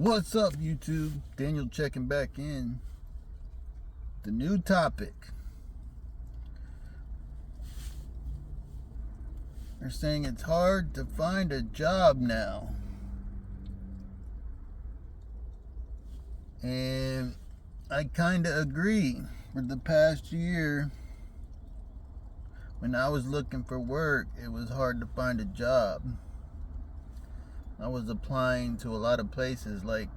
What's up, YouTube? Daniel checking back in. The new topic. They're saying it's hard to find a job now. And I kind of agree. For the past year, when I was looking for work, it was hard to find a job. I was applying to a lot of places, like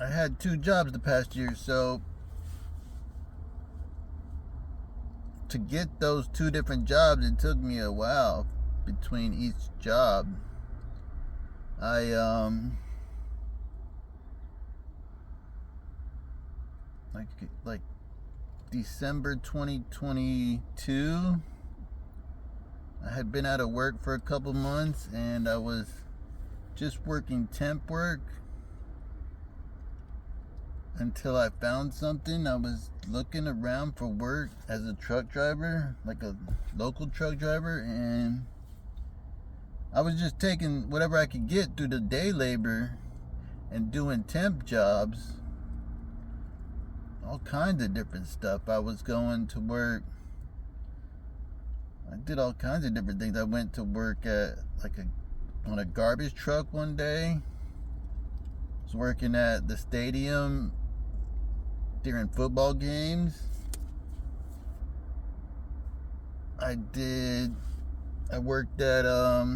I had 2 jobs the past year, so to get those 2 different jobs, it took me a while between each job. Like December 2022, I had been out of work for a couple months, and I was just working temp work until I found something. I was looking around for work as a truck driver, like a local truck driver, and I was just taking whatever I could get through the day labor and doing temp jobs, all kinds of different stuff. I was going to work, I did all kinds of different things. I went to work at on a garbage truck one day. I was working at the stadium during football games. I worked at a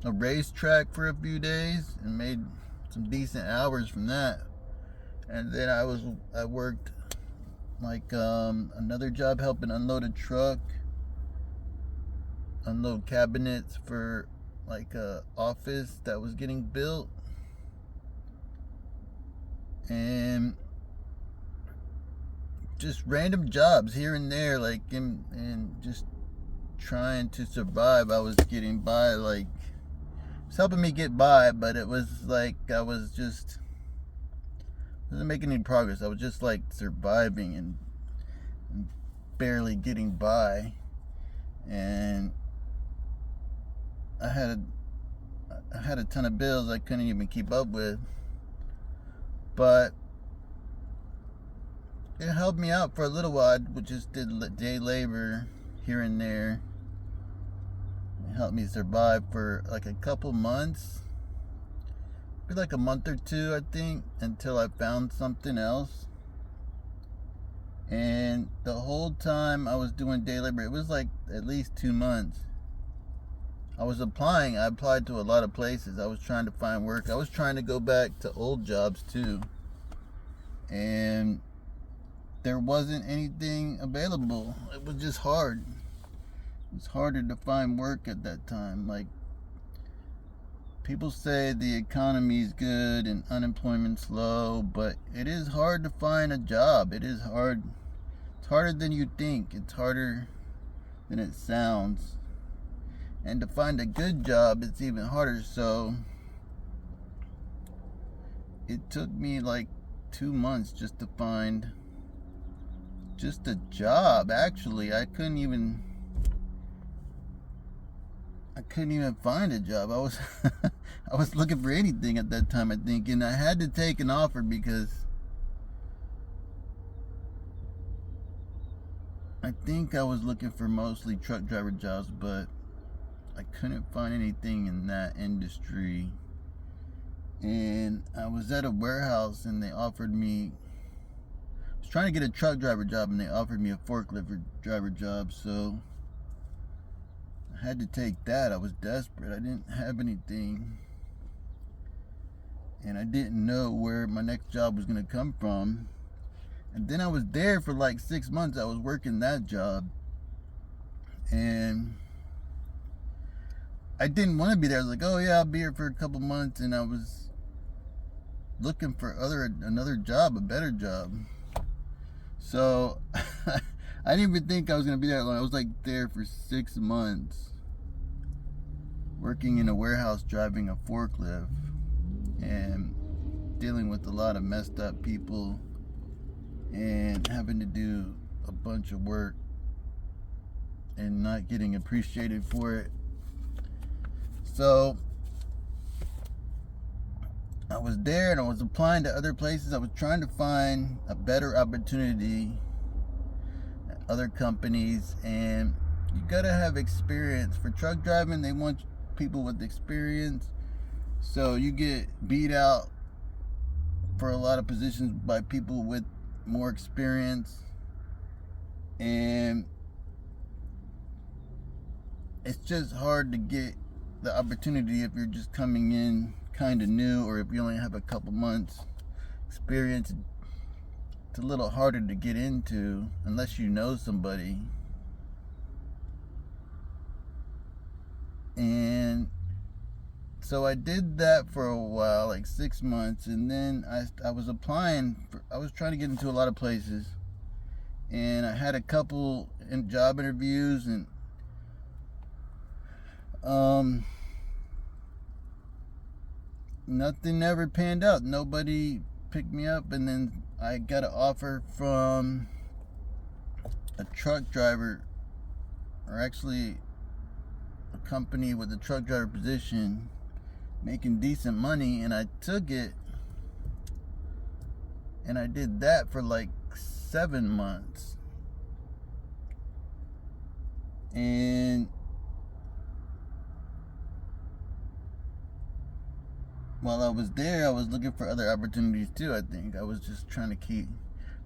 racetrack for a few days and made some decent hours from that. And then I worked another job helping unload a truck, unload cabinets for a office that was getting built. And just random jobs here and there, and just trying to survive. I was getting by, it's helping me get by, but it was I wasn't making any progress. I was just surviving and barely getting by, and I had a ton of bills I couldn't even keep up with, but it helped me out for a little while. I just did day labor here and there. It helped me survive for a couple months, maybe a month or 2, I think, until I found something else. And the whole time I was doing day labor, it was at least 2 months. I was applying. I applied to a lot of places. I was trying to find work. I was trying to go back to old jobs too, and there wasn't anything available. It was just hard. It was harder to find work at that time. People say the economy's good and unemployment's low, but it is hard to find a job. It is hard. It's harder than you think. It's harder than it sounds. And to find a good job, it's even harder. So it took me 2 months just to find just a job. Actually, I couldn't even find a job. I was I was looking for anything at that time, I think, and I had to take an offer because I think I was looking for mostly truck driver jobs, but I couldn't find anything in that industry. And I was at a warehouse, and they offered me, I was trying to get a truck driver job, and they offered me a forklift driver job, so I had to take that. I was desperate. I didn't have anything, and I didn't know where my next job was going to come from. And then I was there for 6 months. I was working that job, and I didn't want to be there. I was oh yeah, I'll be here for a couple months, and I was looking for another job, a better job. So I didn't even think I was gonna be there long. I was there for 6 months, working in a warehouse, driving a forklift, and dealing with a lot of messed up people, and having to do a bunch of work and not getting appreciated for it. So I was there and I was applying to other places. I was trying to find a better opportunity at other companies, and you gotta have experience. For truck driving, they want people with experience. So you get beat out for a lot of positions by people with more experience. And it's just hard to get the opportunity if you're just coming in kind of new, or if you only have a couple months experience. It's a little harder to get into unless you know somebody. And so I did that for a while, like 6 months, and then I was I was trying to get into a lot of places, and I had a couple job interviews, and nothing ever panned out. Nobody picked me up, and then I got an offer from a truck driver, or actually a company with a truck driver position, making decent money, and I took it, and I did that for like 7 months. And while I was there, I was looking for other opportunities too. I think I was just trying to I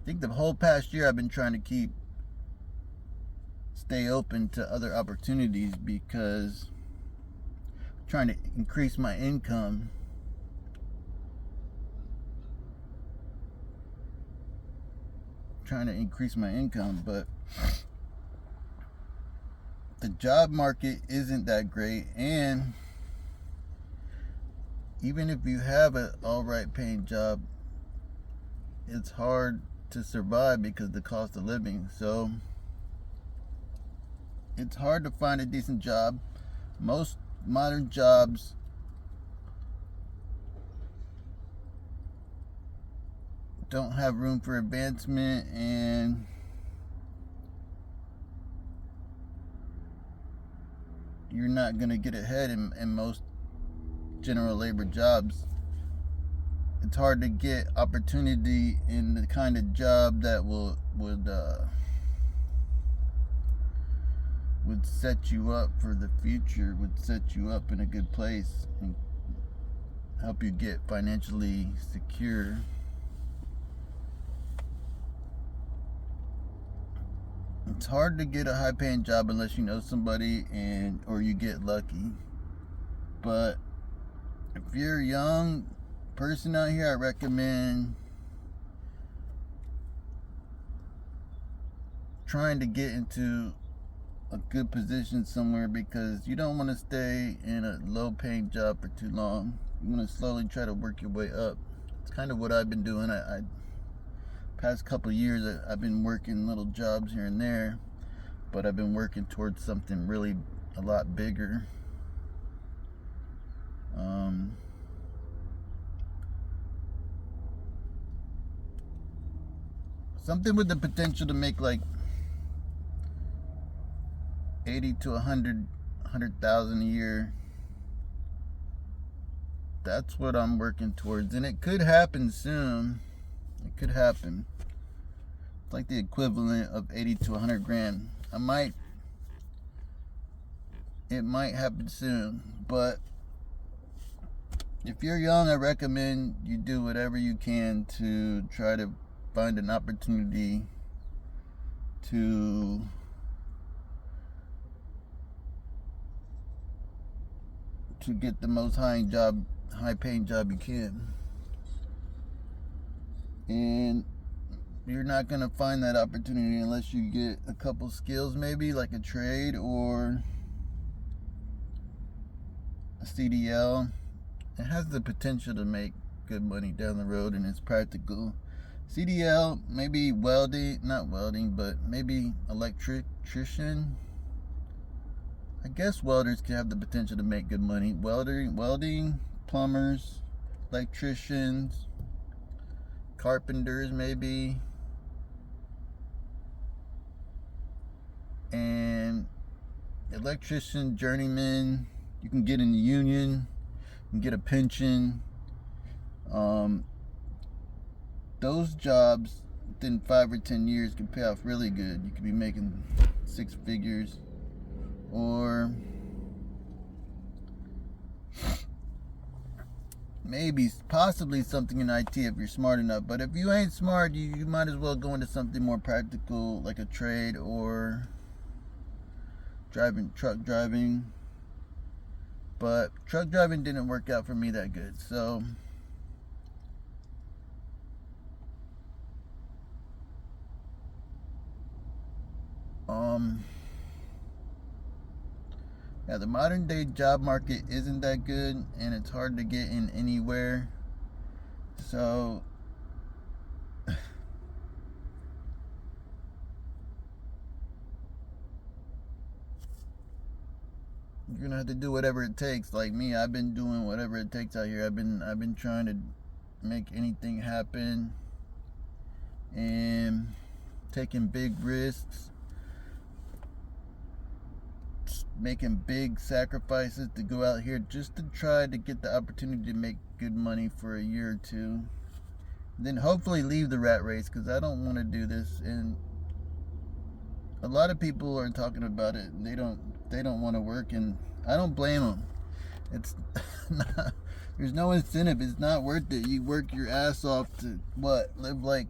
think the whole past year I've been trying to stay open to other opportunities, because I'm trying to increase my income. But the job market isn't that great, and even if you have an alright paying job, it's hard to survive because of the cost of living. So it's hard to find a decent job. Most modern jobs don't have room for advancement, and you're not going to get ahead in most general labor jobs. It's hard to get opportunity in the kind of job that would set you up for the future, would set you up in a good place, and help you get financially secure. It's hard to get a high paying job unless you know somebody, or you get lucky. But if you're a young person out here, I recommend trying to get into a good position somewhere, because you don't want to stay in a low paying job for too long. You want to slowly try to work your way up. It's kind of what I've been doing. I past couple of years I've been working little jobs here and there, but I've been working towards something really a lot bigger. Something with the potential to make like 80 to 100,000 a year. That's what I'm working towards, and it could happen soon. It could happen. It's like the equivalent of 80 to 100 grand. It might happen soon, but if you're young, I recommend you do whatever you can to try to find an opportunity to get the most high paying job you can. And you're not going to find that opportunity unless you get a couple skills, maybe like a trade or a CDL. It has the potential to make good money down the road, and it's practical. CDL, maybe not welding, but maybe electrician. I guess welders can have the potential to make good money. Welding, plumbers, electricians, carpenters maybe, and electrician, journeyman, You can get in the union and get a pension. Those jobs within 5 or 10 years can pay off really good. You could be making 6 figures, or maybe possibly something in IT if you're smart enough. But if you ain't smart, you might as well go into something more practical, like a trade or truck driving. But truck driving didn't work out for me that good. So yeah, the modern day job market isn't that good, and it's hard to get in anywhere. So you're gonna have to do whatever it takes. Like me, I've been doing whatever it takes out here. I've been trying to make anything happen and taking big risks, making big sacrifices to go out here just to try to get the opportunity to make good money for a year or two. Then hopefully leave the rat race, because I don't want to do this. And a lot of people are talking about it, and they don't want to work, and I don't blame them. It's not, there's no incentive. It's not worth it. You work your ass off to live like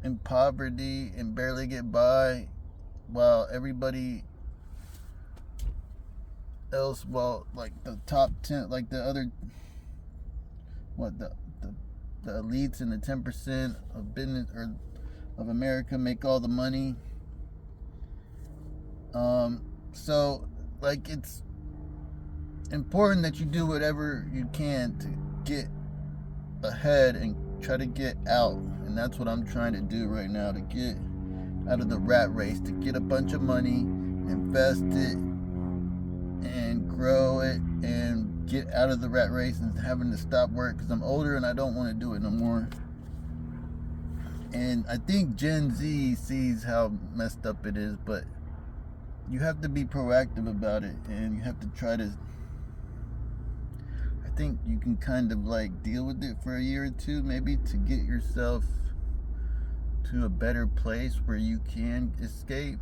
in poverty and barely get by, while everybody else, like the top 10, like the other, the elites and the 10% of business or of America make all the money. So like, it's important that you do whatever you can to get ahead and try to get out. And that's what I'm trying to do right now, to get out of the rat race, to get a bunch of money, invest it, and grow it, and get out of the rat race and having to stop work, because I'm older and I don't want to do it no more. And I think Gen Z sees how messed up it is, but you have to be proactive about it, and you have to try to, I think you can kind of like deal with it for a year or two, maybe, to get yourself to a better place where you can escape.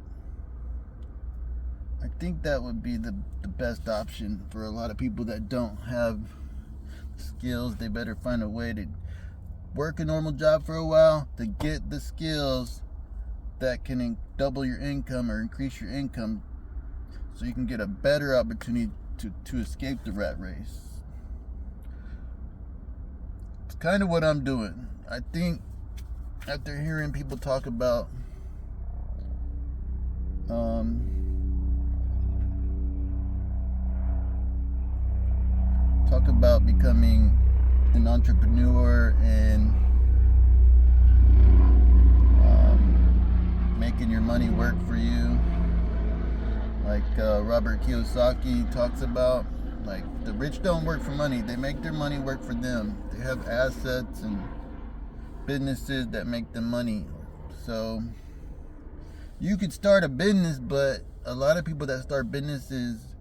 I think that would be the best option for a lot of people that don't have skills. They better find a way to work a normal job for a while to get the skills that can double your income or increase your income, so you can get a better opportunity to escape the rat race. It's kind of what I'm doing. I think after hearing people talk about becoming an entrepreneur and making your money work for you, like Robert Kiyosaki talks about, like, the rich don't work for money, they make their money work for them. They have assets and businesses that make them money. So you could start a business, but a lot of people that start businesses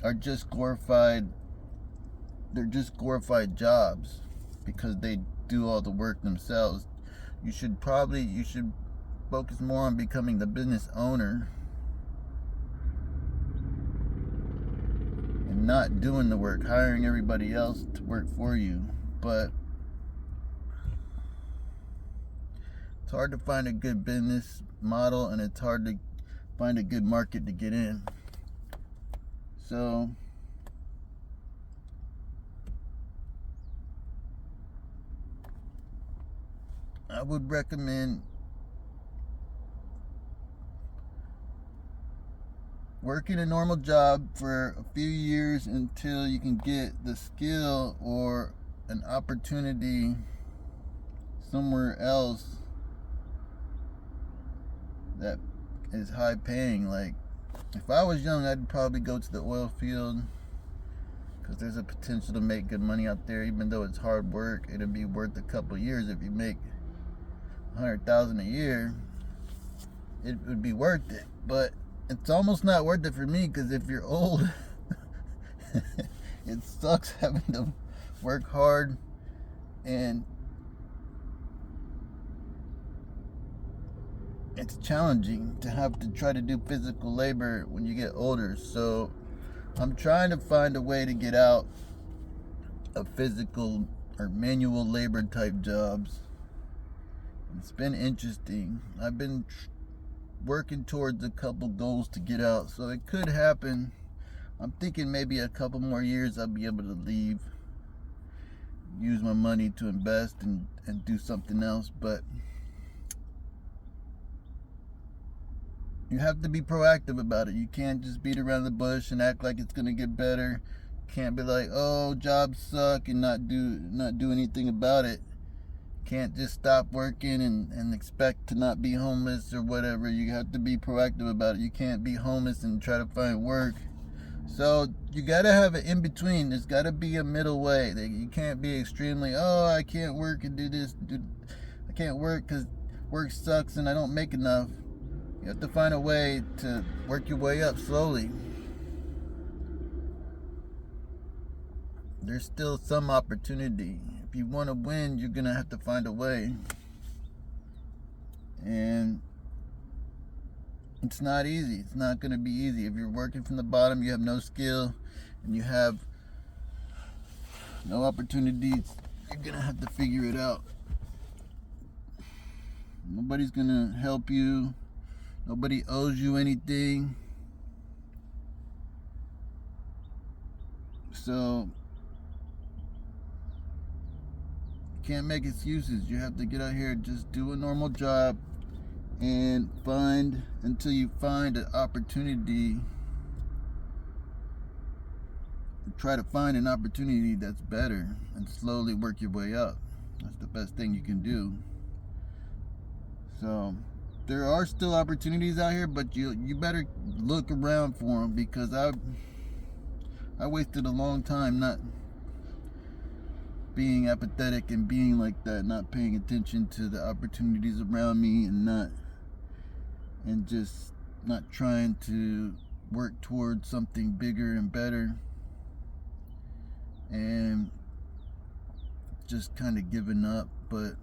are just glorified, they're just glorified jobs, because they do all the work themselves. You should focus more on becoming the business owner and not doing the work, hiring everybody else to work for you. But it's hard to find a good business model, and it's hard to find a good market to get in. So I would recommend working a normal job for a few years until you can get the skill or an opportunity somewhere else that is high paying. Like, if I was young, I'd probably go to the oil field, because there's a potential to make good money out there. Even though it's hard work, it'll be worth a couple years if you make $100,000 a year. it would be worth it. But it's almost not worth it for me, because if you're old, it sucks having to work hard, and it's challenging to have to try to do physical labor when you get older. So I'm trying to find a way to get out of physical or manual labor type jobs. It's been interesting. I've been working towards a couple goals to get out, so it could happen. I'm thinking maybe a couple more years I'll be able to leave, use my money to invest and do something else. But you have to be proactive about it. You can't just beat around the bush and act like it's gonna get better. You can't be like, oh, jobs suck, and not do anything about it. You can't just stop working and expect to not be homeless or whatever. You have to be proactive about it. You can't be homeless and try to find work. So you gotta have an in-between. There's gotta be a middle way. You can't be extremely, oh, I can't work and do this. I can't work because work sucks and I don't make enough. You have to find a way to work your way up slowly. There's still some opportunity. If you want to win, you're gonna have to find a way. And it's not easy. It's not gonna be easy. If you're working from the bottom, you have no skill, and you have no opportunities, you're gonna have to figure it out. Nobody's gonna help you. Nobody owes you anything. So you can't make excuses. You have to get out here and just do a normal job and until you find an opportunity. Try to find an opportunity that's better and slowly work your way up. That's the best thing you can do. So there are still opportunities out here, but you better look around for them, because I wasted a long time not being apathetic and being like that, not paying attention to the opportunities around me, and just not trying to work towards something bigger and better, and just kind of giving up. But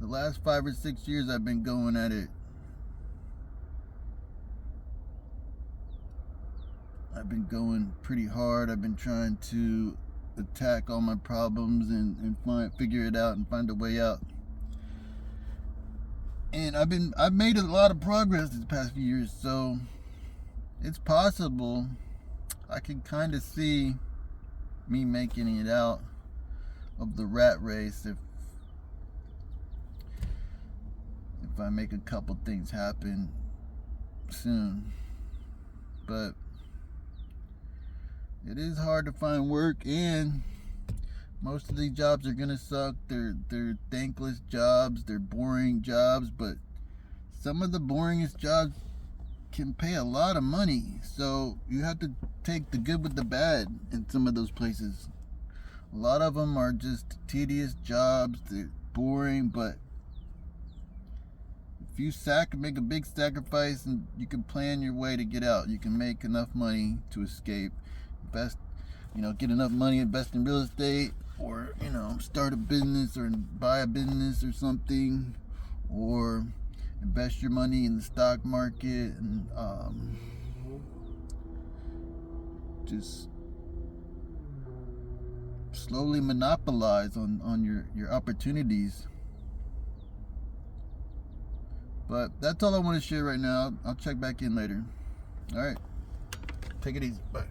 the last 5 or 6 years I've been going at it. I've been going pretty hard. I've been trying to attack all my problems and figure it out and find a way out. And I've made a lot of progress these past few years, so it's possible. I can kind of see me making it out of the rat race if I make a couple things happen soon. But it is hard to find work, and most of these jobs are gonna suck. They're thankless jobs, they're boring jobs, but some of the boringest jobs can pay a lot of money. So you have to take the good with the bad in some of those places. A lot of them are just tedious jobs, they're boring, but if you make a big sacrifice, and you can plan your way to get out, you can make enough money to escape. Invest, get enough money, invest in real estate, or start a business or buy a business or something, or invest your money in the stock market, and just slowly monopolize on your opportunities. But that's all I want to share right now. I'll check back in later. All right. Take it easy. Bye.